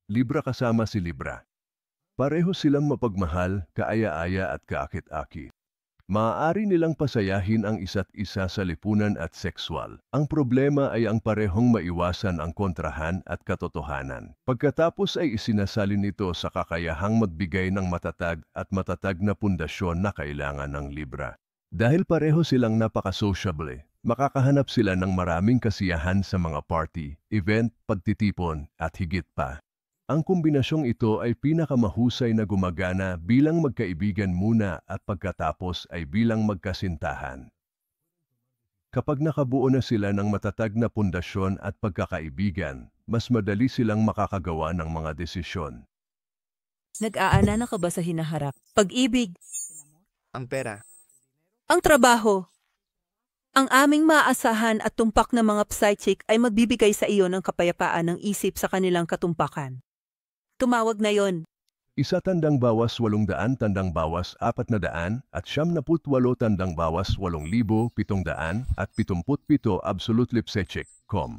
Libra kasama si Libra. Pareho silang mapagmahal, kaaya-aya at kaakit-aki. Maaari nilang pasayahin ang isa't isa sa lipunan at sexual. Ang problema ay ang parehong maiwasan ang kontrahan at katotohanan. Pagkatapos ay isinasalin ito sa kakayahang magbigay ng matatag at matatag na pundasyon na kailangan ng Libra. Dahil pareho silang napaka-sociable, makakahanap sila ng maraming kasiyahan sa mga party, event, pagtitipon at higit pa. Ang kombinasyong ito ay pinakamahusay na gumagana bilang magkaibigan muna at pagkatapos ay bilang magkasintahan. Kapag nakabuo na sila ng matatag na pundasyon at pagkakaibigan, mas madali silang makakagawa ng mga desisyon. Nag-aana na ka ba sa hinaharap? Pag-ibig, Ang pera. ang trabaho. Ang aming maaasahan at tumpak na mga psychic ay magbibigay sa iyo ng kapayapaan ng isip sa kanilang katumpakan. Tumawag na yon. Isa tandang bawas 800 tandang bawas 400 at 78 tandang bawas 8,777 absolutelipsechik.com